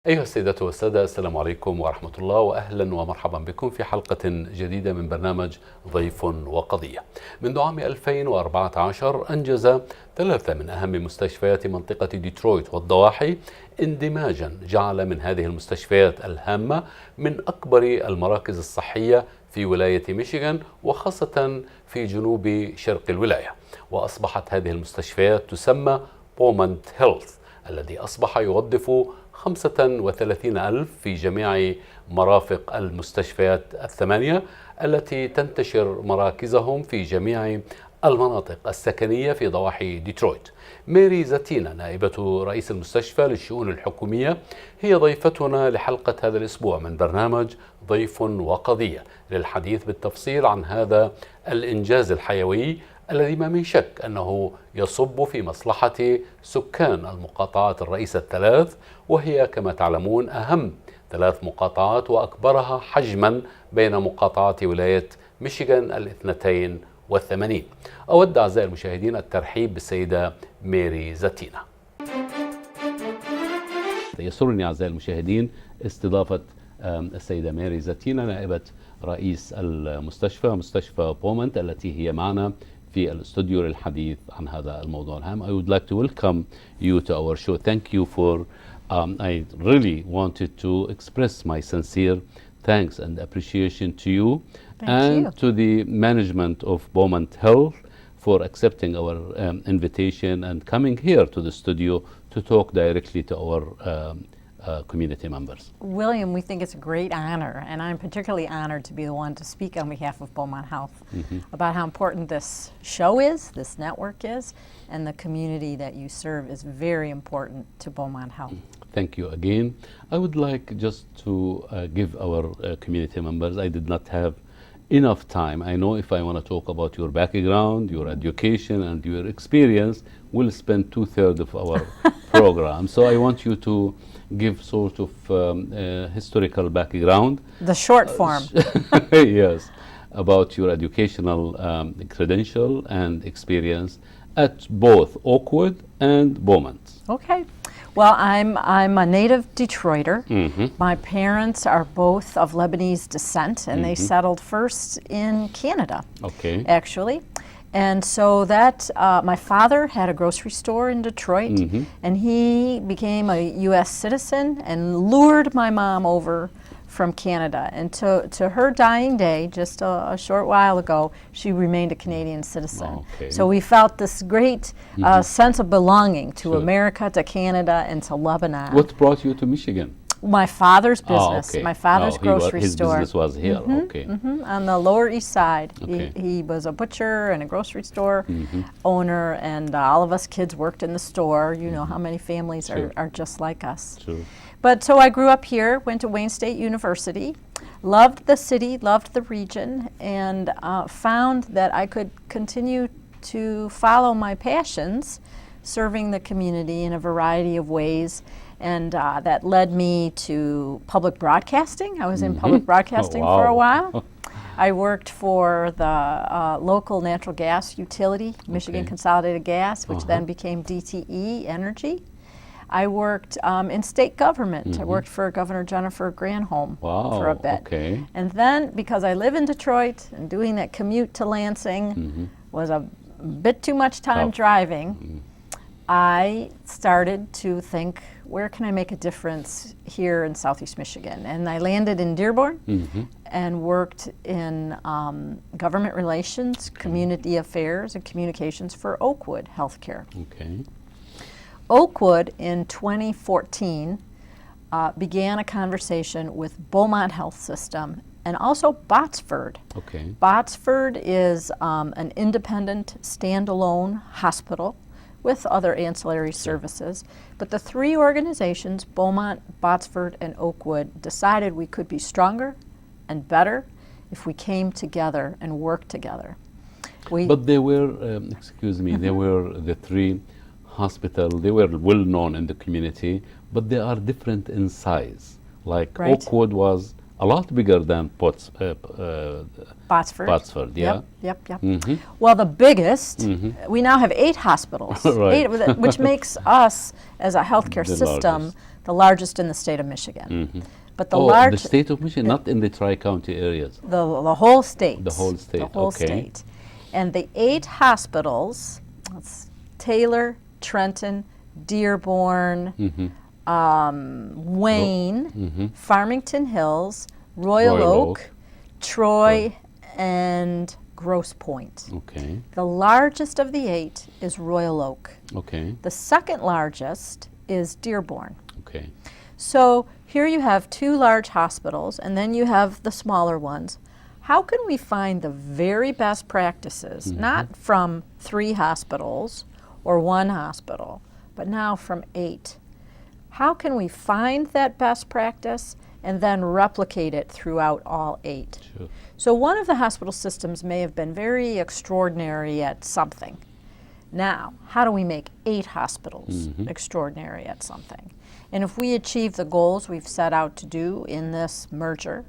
أيها السيدات والسادة، السلام عليكم ورحمة الله، وأهلا ومرحبا بكم في حلقة جديدة من برنامج ضيف وقضية. منذ عام 2014 أنجز ثلاثة من أهم مستشفيات منطقة ديترويت والضواحي اندماجا جعل من هذه المستشفيات الهامة من أكبر المراكز الصحية في ولاية ميشيغان، وخاصة في جنوب شرق الولاية. وأصبحت هذه المستشفيات تسمى بومانت هيلث، الذي أصبح يوظف 35,000 في جميع مرافق المستشفيات الثمانية التي تنتشر مراكزهم في جميع المناطق السكنية في ضواحي ديترويت. ميري زاتينا، نائبة رئيس المستشفى للشؤون الحكومية، هي ضيفتنا لحلقة هذا الأسبوع من برنامج ضيف وقضية للحديث بالتفصيل عن هذا الإنجاز الحيوي الذي ما من شك أنه يصب في مصلحة سكان المقاطعات الرئيسة الثلاث، وهي كما تعلمون أهم ثلاث مقاطعات وأكبرها حجما بين مقاطعات ولاية ميشيغان 82. أود أعزائي المشاهدين الترحيب بالسيدة ميري زاتينا. يسرني أعزائي المشاهدين استضافة السيدة ميري زاتينا، نائبة رئيس المستشفى مستشفى بومانت، التي هي معنا في الاستوديو للحديث عن هذا الموضوع الهام. I would like to welcome you to our show. Thank you for I really wanted to express my sincere thanks and appreciation to you and to the management of Beaumont Health for accepting our invitation and coming here to the studio to talk directly to our community members. William, we think it's a great honor, and I'm particularly honored to be the one to speak on behalf of Beaumont Health about how important this show is, this network is, and the community that you serve is very important to Beaumont Health. Thank you again. I would like just to give our community members, I did not have enough time. I know if I want to talk about your background, your education, and your experience, we'll spend 2/3 of our program. So I want you to give sort of historical background. The short form. Yes, about your educational credential and experience at both Oakwood and Beaumont. Okay. Well, I'm a native Detroiter. My parents are both of Lebanese descent, and they settled first in Canada, actually. And so that my father had a grocery store in Detroit, and he became a U.S. citizen and lured my mom over from Canada. And to her dying day, just a short while ago, she remained a Canadian citizen. So we felt this great sense of belonging to America, to Canada, and to Lebanon. What brought you to Michigan? My father's business, my father's grocery his store. His business was here, On the Lower East Side. He was a butcher and a grocery store owner, and all of us kids worked in the store. You know how many families are just like us. True. But so I grew up here, went to Wayne State University, loved the city, loved the region, and found that I could continue to follow my passions, serving the community in a variety of ways. And that led me to public broadcasting. I was in public broadcasting for a while. I worked for the local natural gas utility, Michigan Consolidated Gas, which then became DTE Energy. I worked in state government. I worked for Governor Jennifer Granholm for a bit. And then, because I live in Detroit and doing that commute to Lansing was a bit too much time driving, I started to think, where can I make a difference here in Southeast Michigan? And I landed in Dearborn and worked in government relations, community affairs, and communications for Oakwood Healthcare. Oakwood in 2014 began a conversation with Beaumont Health System and also Botsford. Botsford is an independent, standalone hospital with other ancillary services. But the three organizations, Beaumont, Botsford, and Oakwood, decided we could be stronger and better if we came together and worked together. But they were, excuse me, they were the three hospitals, they were well known in the community, but they are different in size. Like Oakwood was a lot bigger than Botsford. Botsford, yeah. Yep. Mm-hmm. Well, the biggest, we now have 8 hospitals, Right. 8, which makes us, as a healthcare The system, largest. the largest in the state of Michigan. But the The state of Michigan, not in the tri-county areas. the whole state. The whole state, The whole okay. state. And the 8 hospitals, that's Taylor, Trenton, Dearborn, Wayne, Farmington Hills, Royal Oak, Troy, and Grosse Pointe. Okay, The largest of the 8 is Royal Oak. okay, The second largest is Dearborn. okay. So here you have 2 large hospitals, and then you have the smaller ones. How can we find the very best practices, not from 3 hospitals or 1 hospital, but now from 8? How can we find that best practice and then replicate it throughout all 8? Sure. So one of the hospital systems may have been very extraordinary at something. Now, how do we make 8 hospitals extraordinary at something? And if we achieve the goals we've set out to do in this merger,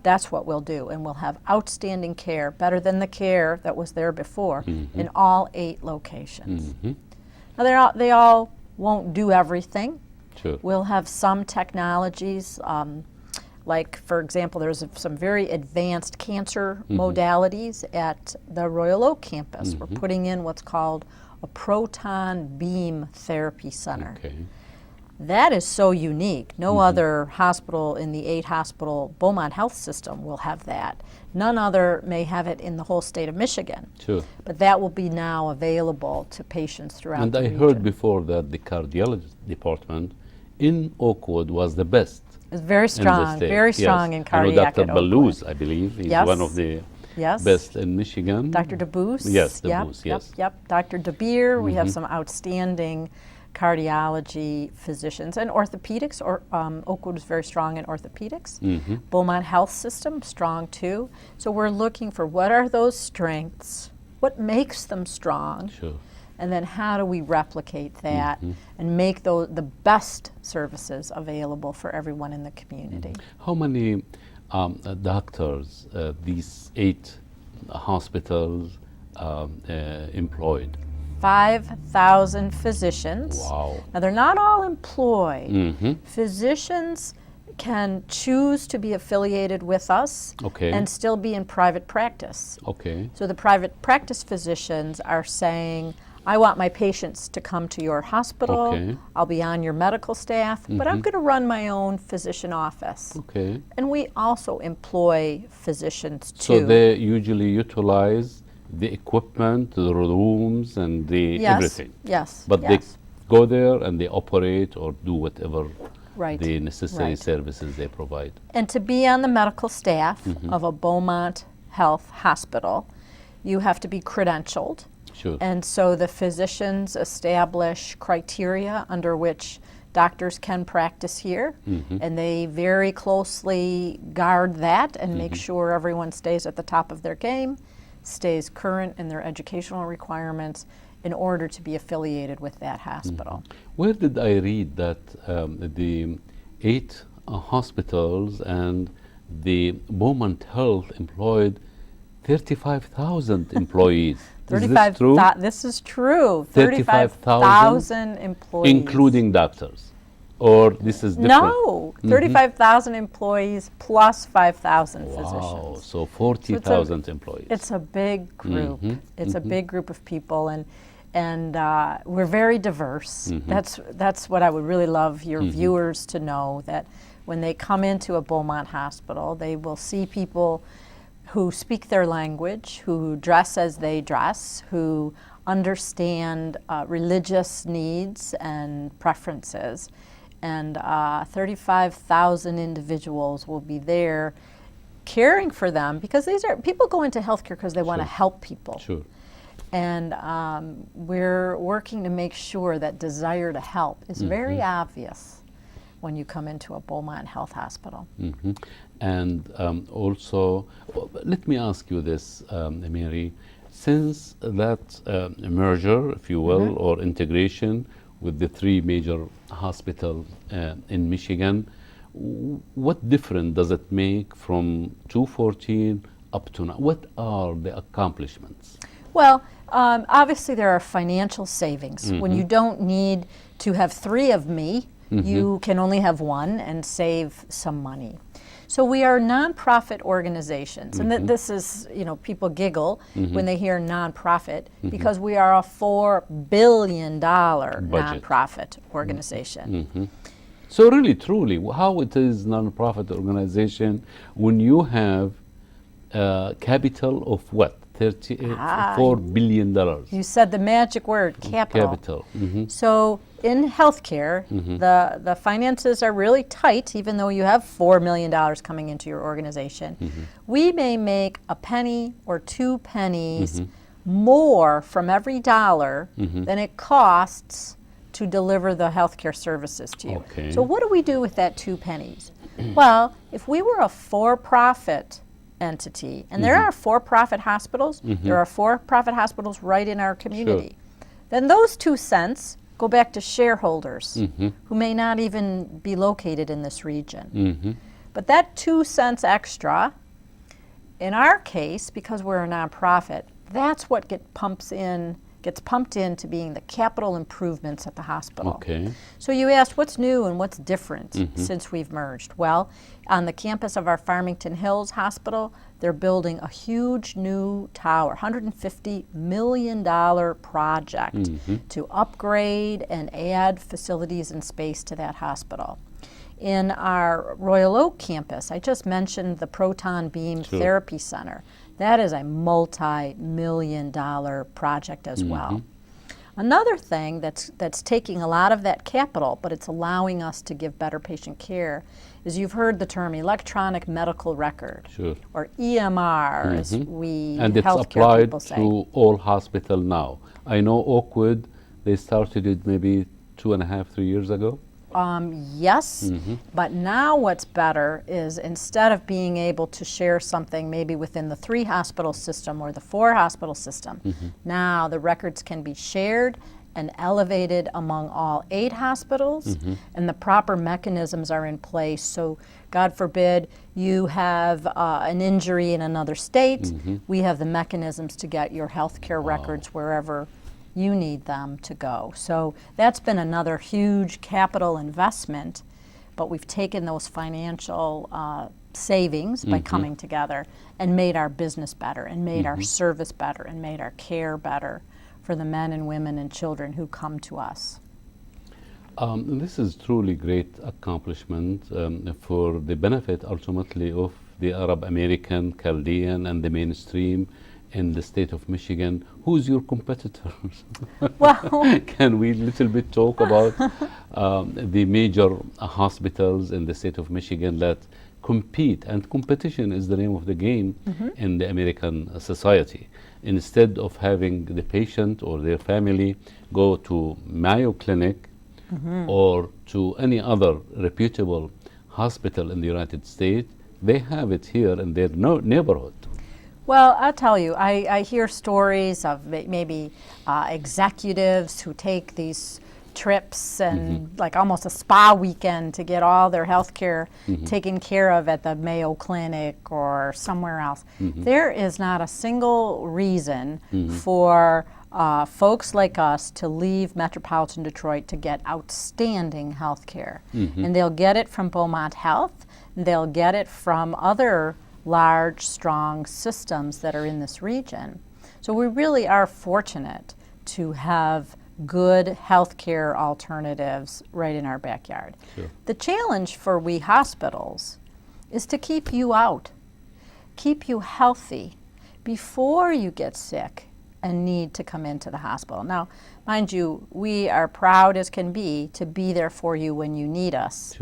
that's what we'll do. And we'll have outstanding care, better than the care that was there before, in all 8 locations. Now, they all won't do everything. Sure. We'll have some technologies, like, for example, there's some very advanced cancer modalities at the Royal Oak campus. We're putting in what's called a proton beam therapy center. Okay. That is so unique. No other hospital in the 8 hospital Beaumont Health System will have that. None other may have it in the whole state of Michigan. Sure. But that will be now available to patients throughout And the I region. heard before that the cardiology department in Oakwood was the best. It's very in the strong, state. very strong Yes. in cardiac I know Dr. at Oakwood. Balouz, I believe, is Yes. one of the Yes. best in Michigan. Dr. DeBoos. Yes, Yep, DeBoos, yep, yes. Yep. Dr. DeBeer. We have some outstanding cardiology physicians and orthopedics. Oakwood is very strong in orthopedics. Beaumont Health System, strong too. So we're looking for what are those strengths, what makes them strong, Sure. and then how do we replicate that and make the best services available for everyone in the community. How many doctors these 8 hospitals employed? 5,000 physicians. Wow. Now, they're not all employed. Physicians can choose to be affiliated with us Okay. and still be in private practice. Okay. So the private practice physicians are saying, I want my patients to come to your hospital. Okay. I'll be on your medical staff, but I'm going to run my own physician office. Okay. And we also employ physicians too. So they usually utilize the equipment, the rooms, and the Yes, everything. yes, But yes. they go there and they operate or do whatever Right, the necessary right. services they provide. And to be on the medical staff of a Beaumont Health hospital, you have to be credentialed. Sure. And so the physicians establish criteria under which doctors can practice here, and they very closely guard that and make sure everyone stays at the top of their game, stays current in their educational requirements in order to be affiliated with that hospital. Where did I read that the 8 hospitals and the Beaumont Health employed 35,000 employees? Is this true? This is true. 35,000 employees. Including doctors? Or this is different? No, 35,000 employees plus 5,000 Wow, physicians. so 40,000 employees. It's a big group. It's a big group of people, and we're very diverse. That's what I would really love your viewers to know, that when they come into a Beaumont hospital, they will see people who speak their language, who dress as they dress, who understand religious needs and preferences. And 35,000 individuals will be there caring for them, because these are people go into healthcare because they want to help people. Sure. And we're working to make sure that desire to help is very obvious when you come into a Beaumont Health Hospital. And also, let me ask you this, Mary. Since that merger, if you will, or integration with the 3 major hospitals in Michigan, What difference does it make from 214 up to now? What are the accomplishments? Well, obviously there are financial savings. When you don't need to have 3 of me, you can only have 1 and save some money. So we are nonprofit organizations, and this is, people giggle when they hear nonprofit because we are a $4 billion nonprofit organization. So really, truly, how it is nonprofit organization when you have capital of what? $4 billion. You said the magic word, capital. So in healthcare, the finances are really tight, even though you have $4 million coming into your organization. We may make a penny or 2 pennies more from every dollar than it costs to deliver the healthcare services to you. Okay. So what do we do with that 2 pennies? Well, if we were a for-profit entity, and there are for-profit hospitals, there are for-profit hospitals right in our community, then those 2 cents go back to shareholders who may not even be located in this region. But that 2 cents extra, in our case, because we're a nonprofit, that's what gets pumped into being the capital improvements at the hospital. Okay. So you asked what's new and what's different since we've merged. Well, on the campus of our Farmington Hills Hospital, they're building a huge new tower, $150 million project to upgrade and add facilities and space to that hospital. In our Royal Oak campus, I just mentioned the Proton Beam Therapy Center. That is a multi-million-dollar project as well. Another thing that's taking a lot of that capital, but it's allowing us to give better patient care, is you've heard the term electronic medical record, or EMR, as we and it's healthcare people say. Applied to all hospitals now. I know Oakwood, they started it maybe 2.5, 3 years ago. Yes, but now what's better is instead of being able to share something maybe within the 3 hospital system or the 4 hospital system, now the records can be shared and elevated among all 8 hospitals, and the proper mechanisms are in place. So God forbid you have an injury in another state, we have the mechanisms to get your health care records wherever you need them to go. So that's been another huge capital investment, but we've taken those financial savings by coming together and made our business better and made our service better and made our care better for the men and women and children who come to us. This is truly great accomplishment for the benefit ultimately of the Arab American, Chaldean, and the mainstream in the state of Michigan. Who's your competitors? Well, can we little bit talk about the major hospitals in the state of Michigan that compete, and competition is the name of the game in the American society. Instead of having the patient or their family go to Mayo Clinic or to any other reputable hospital in the United States, they have it here in their neighborhood. Well, I'll tell you, I hear stories of maybe executives who take these trips and like almost a spa weekend to get all their health care taken care of at the Mayo Clinic or somewhere else. There is not a single reason for folks like us to leave metropolitan Detroit to get outstanding health care. And they'll get it from Beaumont Health, and they'll get it from other large, strong systems that are in this region. So we really are fortunate to have good healthcare alternatives right in our backyard. The challenge for we hospitals is to keep you out, keep you healthy before you get sick and need to come into the hospital. Now, mind you, we are proud as can be to be there for you when you need us.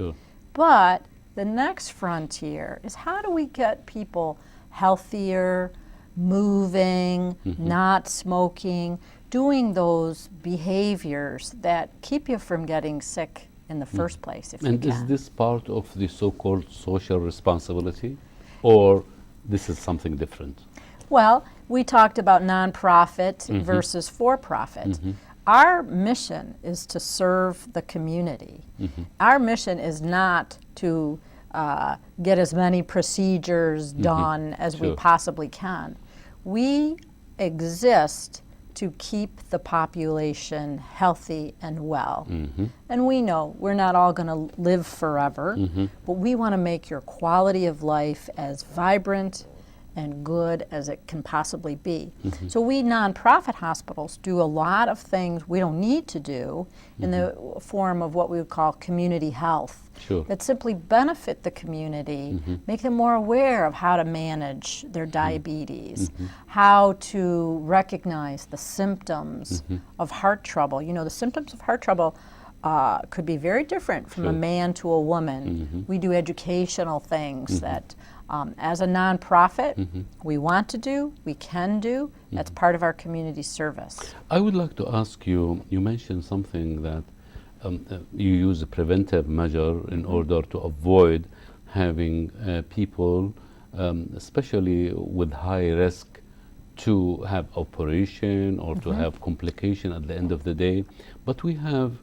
But the next frontier is how do we get people healthier, moving, not smoking, doing those behaviors that keep you from getting sick in the first place, if you can. Is this part of the so-called social responsibility, or this is something different? Well, we talked about nonprofit versus for-profit. Our mission is to serve the community. Our mission is not to get as many procedures done as we possibly can. We exist to keep the population healthy and well. And we know we're not all going to live forever, but we want to make your quality of life as vibrant and good as it can possibly be. So we nonprofit hospitals do a lot of things we don't need to do in the form of what we would call community health that simply benefit the community, make them more aware of how to manage their diabetes, how to recognize the symptoms of heart trouble. You know, the symptoms of heart trouble could be very different from a man to a woman. We do educational things that as a nonprofit, we want to do, we can do. That's part of our community service. I would like to ask you, you mentioned something that you use a preventive measure in order to avoid having people, especially with high risk, to have operation or to have complication at the end of the day. But we have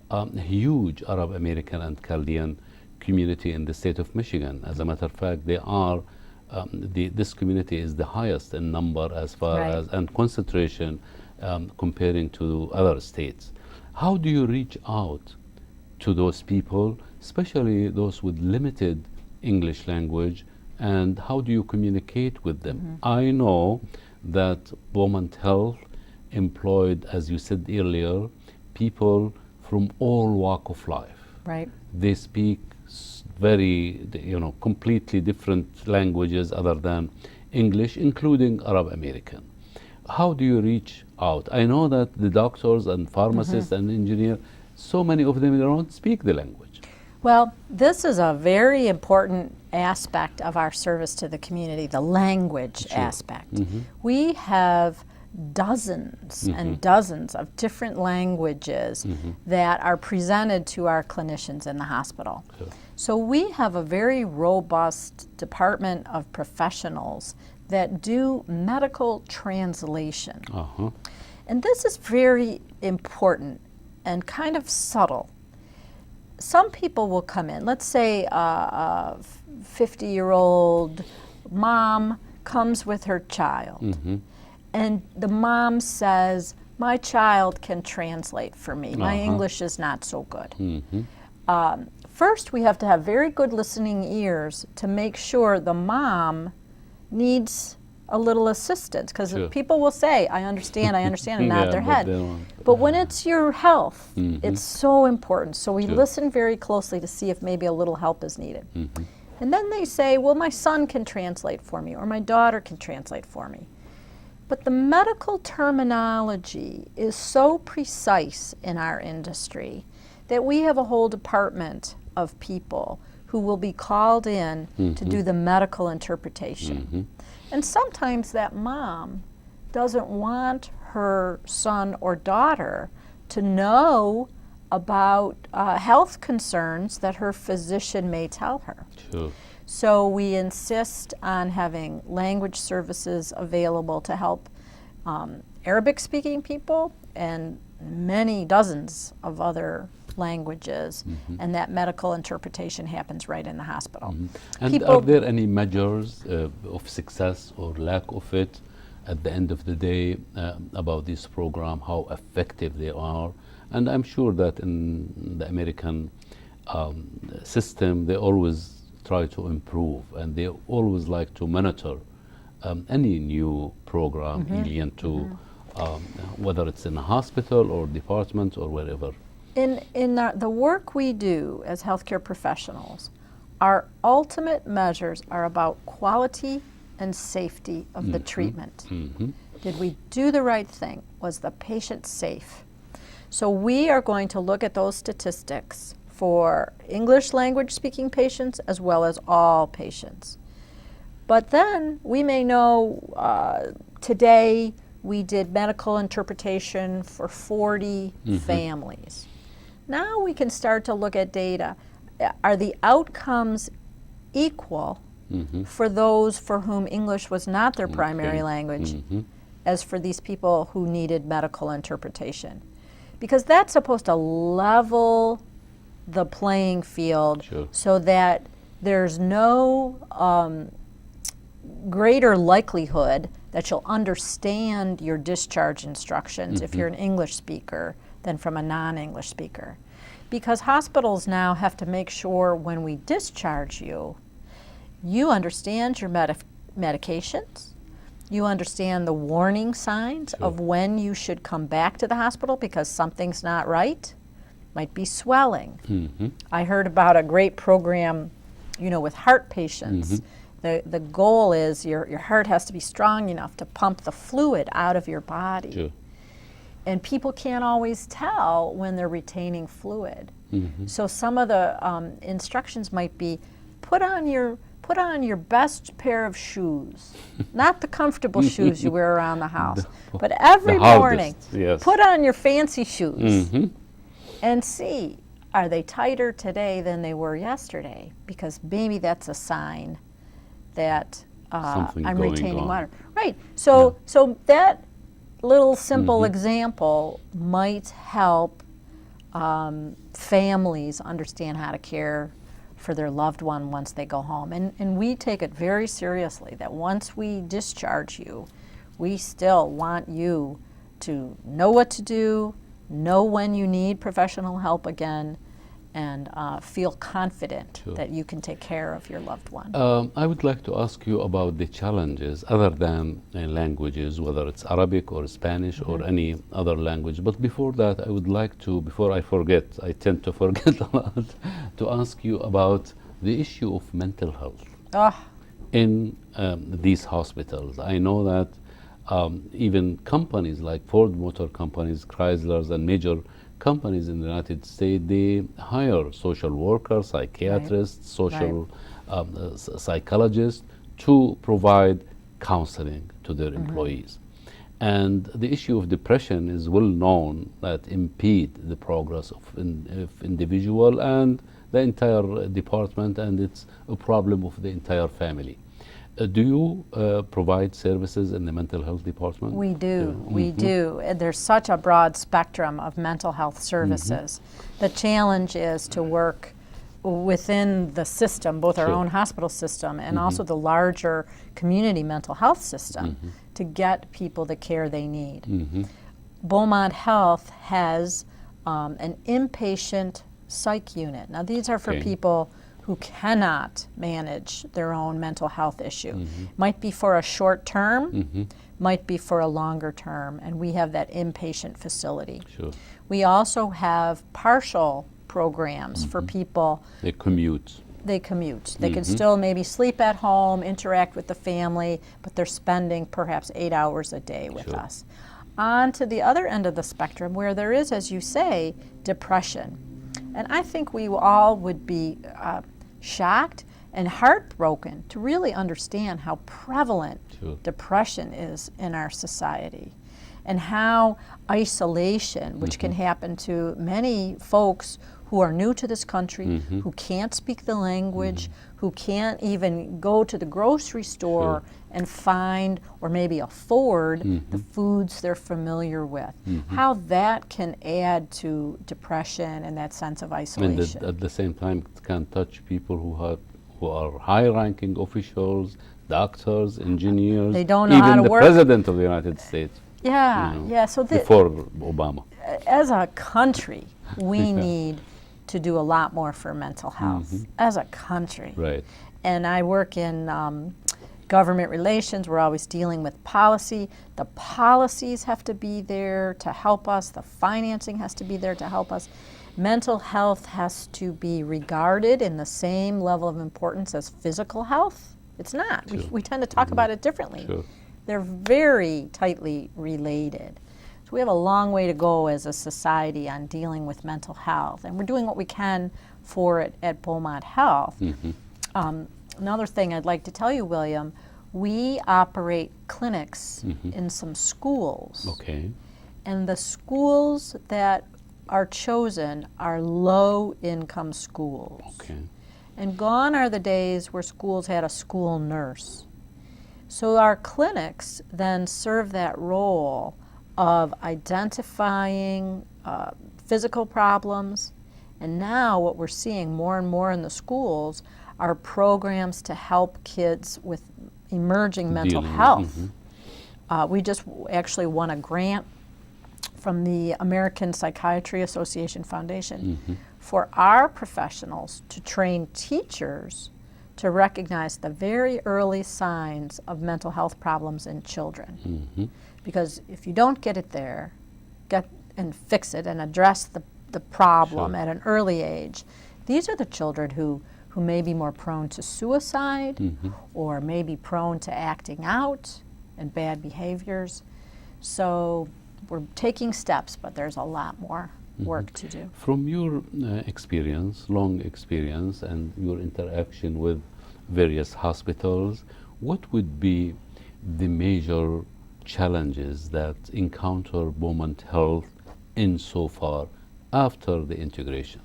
a huge Arab American and Chaldean community in the state of Michigan. As a matter of fact, they are this community is the highest in number as far as and concentration comparing to other states. How do you reach out to those people, especially those with limited English language, and how do you communicate with them? I know that Beaumont Health employed, as you said earlier, people from all walk of life. Right. They speak very, completely different languages other than English, including Arab American. How do you reach out? I know that the doctors and pharmacists and engineers, so many of them don't speak the language. Well, this is a very important aspect of our service to the community, the language aspect. We have dozens and dozens of different languages that are presented to our clinicians in the hospital. So we have a very robust department of professionals that do medical translation. And this is very important and kind of subtle. Some people will come in, let's say a 50-year-old mom comes with her child. And the mom says, my child can translate for me. My English is not so good. First, we have to have very good listening ears to make sure the mom needs a little assistance, because people will say, I understand, and nod their head. But when it's your health, it's so important. So we listen very closely to see if maybe a little help is needed. And then they say, well, my son can translate for me, or my daughter can translate for me. But the medical terminology is so precise in our industry that we have a whole department of people who will be called in to do the medical interpretation. And sometimes that mom doesn't want her son or daughter to know about health concerns that her physician may tell her. So we insist on having language services available to help Arabic-speaking people and many dozens of other languages, and that medical interpretation happens right in the hospital. And are there any measures of success or lack of it at the end of the day about this program, how effective they are? And I'm sure that in the American system, they always try to improve, and they always like to monitor any new program into whether it's in a hospital or department or wherever. In the work we do as healthcare professionals, our ultimate measures are about quality and safety of the treatment. Did we do the right thing? Was the patient safe? So we are going to look at those statistics for English language speaking patients as well as all patients. But then we may know today we did medical interpretation for 40 families. Now we can start to look at data. Are the outcomes equal for those for whom English was not their primary language as for these people who needed medical interpretation? because that's supposed to level the playing field Sure. so that there's no greater likelihood that you'll understand your discharge instructions if you're an English speaker than from a non-English speaker. Because hospitals now have to make sure when we discharge you, you understand your medications, you understand the warning signs Sure. of when you should come back to the hospital because something's not right. Might be swelling. Mm-hmm. I heard about a great program, with heart patients. The goal is your heart has to be strong enough to pump the fluid out of your body. Sure. And people can't always tell when they're retaining fluid. Mm-hmm. So some of the instructions might be put on your best pair of shoes, not the comfortable shoes you wear around the house, but every The morning hardest, yes. put on your fancy shoes Mm-hmm. and see, are they tighter today than they were yesterday? Because maybe that's a sign that Something I'm going retaining on. water. Right. So that little simple example might help families understand how to care for their loved one once they go home. And we take it very seriously that once we discharge you, we still want you to know what to do, know when you need professional help again, and feel confident Sure. that you can take care of your loved one. I would like to ask you about the challenges other than languages, whether it's Arabic or Spanish or any other language. But before that, I would like to, before I forget, I tend to forget a lot, to ask you about the issue of mental health in these hospitals. I know that even companies like Ford Motor Companies, Chryslers, and major companies in the United States, they hire social workers, psychiatrists, social psychologists to provide counseling to their employees. And the issue of depression is well known that impede the progress of individual and the entire department, and it's a problem of the entire family. Do you provide services in the mental health department? We do, we do. And there's such a broad spectrum of mental health services. The challenge is to work within the system, both our Sure. own hospital system and also the larger community mental health system, to get people the care they need. Beaumont Health has an inpatient psych unit. Now these are for Okay. people who cannot manage their own mental health issue. Might be for a short term, might be for a longer term, and we have that inpatient facility. Sure. We also have partial programs for people. They commute. They commute. They can still maybe sleep at home, interact with the family, but they're spending perhaps 8 hours a day with Sure. us. On to the other end of the spectrum where there is, as you say, depression. And I think we all would be shocked and heartbroken to really understand how prevalent Sure. depression is in our society, and how isolation, which can happen to many folks who are new to this country, who can't speak the language, who can't even go to the grocery store and find or maybe afford the foods they're familiar with. How that can add to depression and that sense of And isolation. at the same time, it can touch people who are high-ranking officials, doctors, engineers, They don't know even how to the work. president of the United States. Yeah, you know, yeah. So before Obama. as a country, we need to do a lot more for mental health as a country. Right. And I work in government relations. We're always dealing with policy. The policies have to be there to help us. The financing has to be there to help us. Mental health has to be regarded in the same level of importance as physical health. It's not. Sure. We tend to talk about it differently. Sure. They're very tightly related. So we have a long way to go as a society on dealing with mental health, and we're doing what we can for it at Beaumont Health. Another thing I'd like to tell you, William, we operate clinics in some schools, Okay. and the schools that are chosen are low-income schools. Okay. And gone are the days where schools had a school nurse. So our clinics then serve that role of identifying physical problems. And now what we're seeing more and more in the schools are programs to help kids with emerging mental health. We just actually won a grant from the American Psychiatry Association Foundation for our professionals to train teachers to recognize the very early signs of mental health problems in children. Because if you don't get it there, get and fix it and address the problem at an early age, these are the children who may be more prone to suicide or may be prone to acting out and bad behaviors. So we're taking steps, but there's a lot more work to do. From your experience, long experience, and your interaction with various hospitals, what would be the major challenges that encounter Beaumont Health insofar after the integration?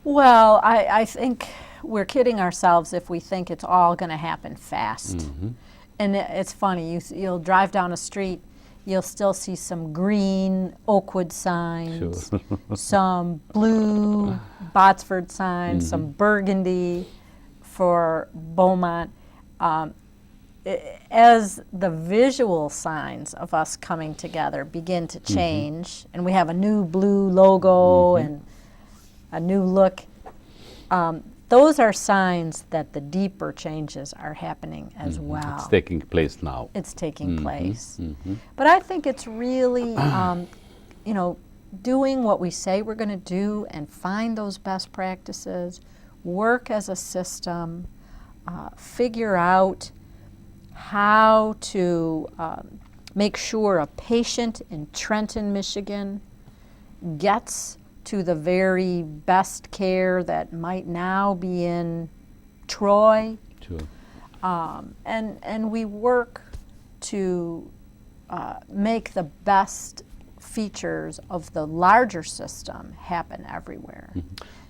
Well, I think we're kidding ourselves if we think it's all going to happen fast. And it's funny, you'll drive down a street, you'll still see some green Oakwood signs, some blue Botsford signs, some burgundy for Beaumont. As the visual signs of us coming together begin to change, and we have a new blue logo and a new look, those are signs that the deeper changes are happening as well. It's taking place now. It's taking place. But I think it's really, doing what we say we're going to do and find those best practices, work as a system, figure out how to make sure a patient in Trenton, Michigan gets to the very best care that might now be in Troy. And we work to make the best features of the larger system happen everywhere.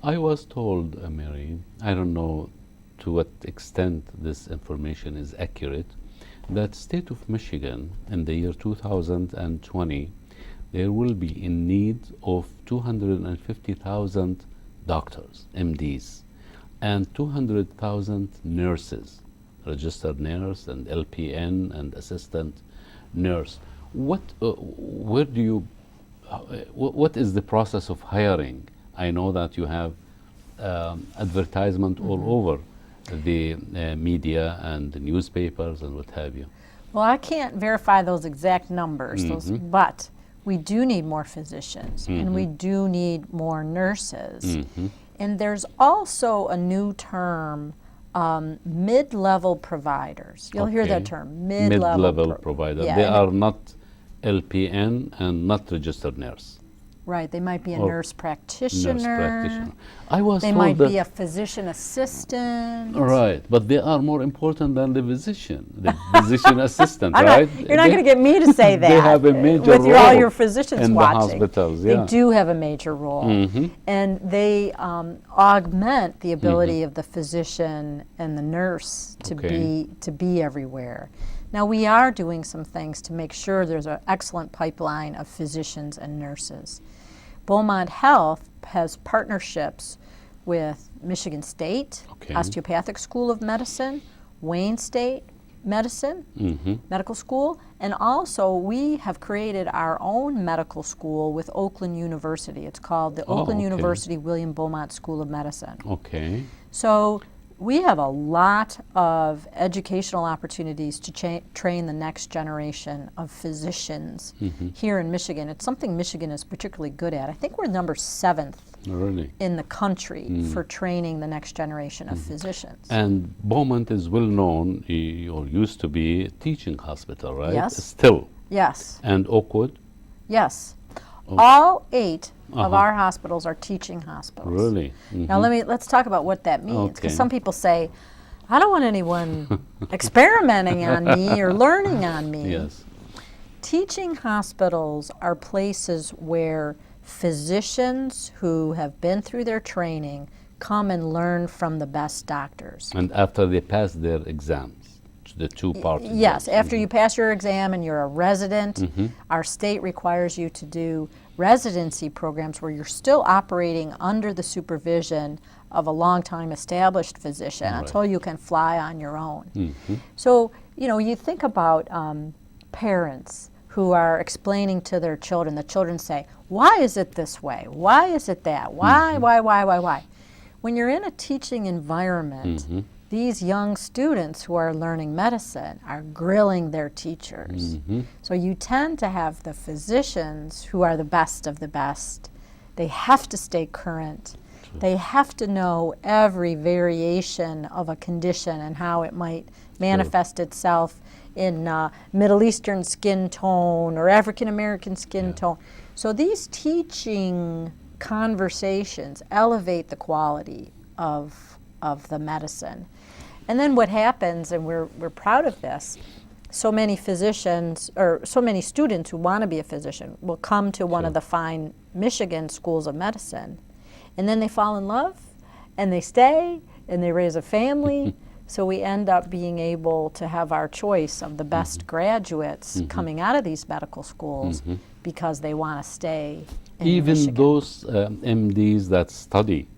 I was told, Mary, I don't know to what extent this information is accurate, that state of Michigan in the year 2020 there will be in need of 250,000 doctors, MDs, and 200,000 nurses, registered nurse and LPN and assistant nurse. What is the process of hiring? I know that you have advertisement all over the media and the newspapers and what have you. Well, I can't verify those exact numbers, but we do need more physicians and we do need more nurses. And there's also a new term, mid-level providers. You'll hear that term, mid-level provider. Yeah, they are not LPN and not registered nurse. Right, they might be a nurse practitioner. I was they told might that be a physician assistant. Right, but they are more important than the physician assistant, right? You're not going to get me to say that. They have a major with role all your physicians in watching. the hospitals. They do have a major role, and they augment the ability of the physician and the nurse to be everywhere. Now we are doing some things to make sure there's an excellent pipeline of physicians and nurses. Beaumont Health has partnerships with Michigan State Osteopathic School of Medicine, Wayne State Medicine, Medical School, and also we have created our own medical school with Oakland University. It's called the Oakland University William Beaumont School of Medicine. So we have a lot of educational opportunities to train the next generation of physicians here in Michigan. It's something Michigan is particularly good at. I think we're number 7th in the country for training the next generation of physicians. And Beaumont is well known, or used to be, a teaching hospital, right? Yes. Still. Yes. And Oakwood? Yes. All 8 of our hospitals are teaching hospitals. Really? Now let's talk about what that means, because some people say, I don't want anyone experimenting on me or learning on me. Yes. Teaching hospitals are places where physicians who have been through their training come and learn from the best doctors. And after they pass their exams, the 2-part Yes, after you pass your exam and you're a resident, our state requires you to do residency programs where you're still operating under the supervision of a long-time established physician until you can fly on your own. So, you think about parents who are explaining to their children, the children say, why is it this way? Why is it that? Why? When you're in a teaching environment, these young students who are learning medicine are grilling their teachers. So you tend to have the physicians who are the best of the best. They have to stay current. They have to know every variation of a condition and how it might manifest itself in Middle Eastern skin tone or African American skin tone. So these teaching conversations elevate the quality of the medicine. And then what happens, and we're proud of this, so many physicians, or so many students who want to be a physician will come to one of the fine Michigan schools of medicine, and then they fall in love, and they stay, and they raise a family. So we end up being able to have our choice of the best graduates coming out of these medical schools because they want to stay in Even Michigan. those MDs that study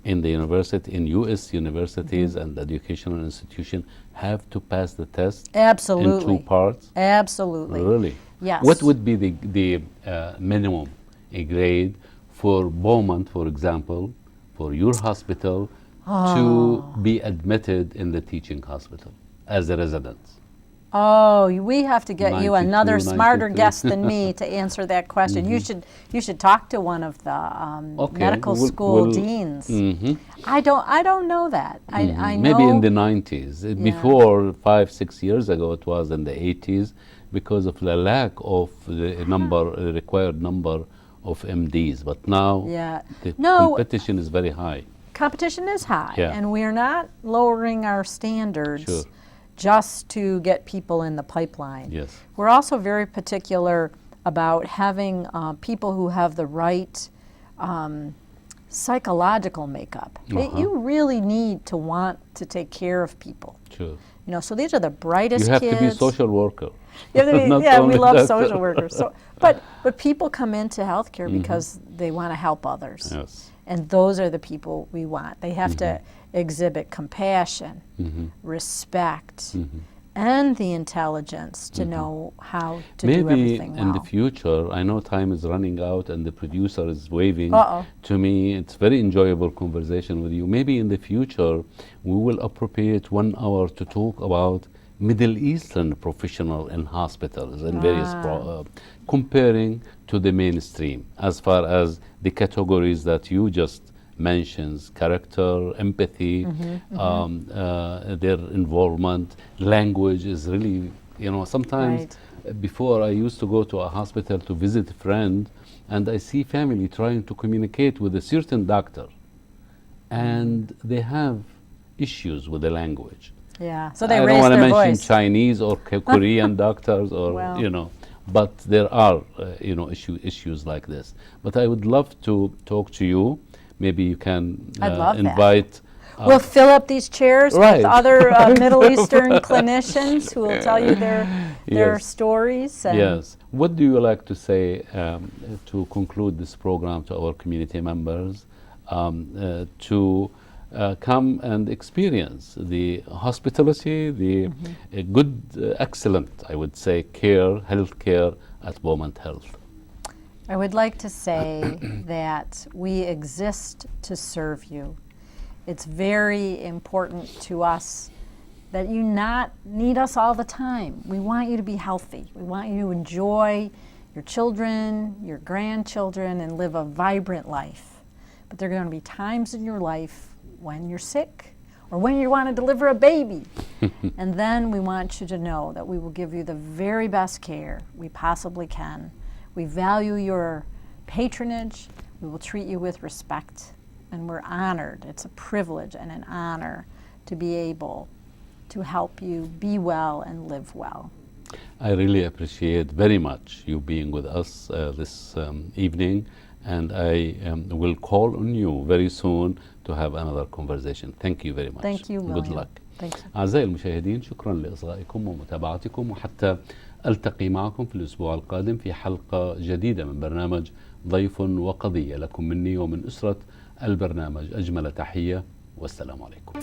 in the university, in U.S. universities and educational institutions, have to pass the test Absolutely. in 2 parts? Absolutely. Really? Yes. What would be the minimum grade for Beaumont, for example, for your hospital, to be admitted in the teaching hospital as a resident? Oh, we have to get you 92, another smarter 93. guest than me to answer that question. You should talk to one of the medical school deans. I don't know that. I know maybe in the 90s. Before 5-6 years ago, it was in the 80s because of the lack of the required number of MDs. But now the competition is very high. Competition is high, and we're not lowering our standards just to get people in the pipeline. Yes. We're also very particular about having people who have the right psychological makeup. You really need to want to take care of people. Sure. So these are the brightest kids. You have to be social worker. We love social workers. So, but people come into healthcare because they want to help others. Yes. And those are the people we want. They have to exhibit compassion, respect, and the intelligence to know how to do everything well. Maybe in the future, I know time is running out and the producer is waving to me. It's very enjoyable conversation with you. Maybe in the future, we will appropriate 1 hour to talk about Middle Eastern professional in hospitals and various comparing to the mainstream as far as the categories that you just mentions: character, empathy, their involvement. Language is really, sometimes before I used to go to a hospital to visit a friend, and I see family trying to communicate with a certain doctor, and they have issues with the language. Yeah, so they I raise don't want to their mention voice. Chinese or Korean doctors or, but there are, issues like this. But I would love to talk to you. Maybe you can invite. We'll fill up these chairs with other Middle Eastern clinicians who will tell you their stories. Yes. What do you like to say to conclude this program to our community members to come and experience the hospitality, the good, excellent, I would say, health care at Beaumont Health? I would like to say that we exist to serve you. It's very important to us that you not need us all the time. We want you to be healthy. We want you to enjoy your children, your grandchildren, and live a vibrant life. But there are going to be times in your life when you're sick or when you want to deliver a baby. And then we want you to know that we will give you the very best care we possibly can. We value your patronage. We will treat you with respect. And we're honored. It's a privilege and an honor to be able to help you be well and live well. I really appreciate very much you being with us this evening, and I will call on you very soon to have another conversation. Thank you very much. Thank you, William. Good luck. Thank you. أعزائي المشاهدين، شكرا لإصغائكم ومتابعتكم، وحتى ألتقي معكم في الأسبوع القادم في حلقة جديدة من برنامج ضيف وقضية. لكم مني ومن أسرة البرنامج أجمل تحية، والسلام عليكم.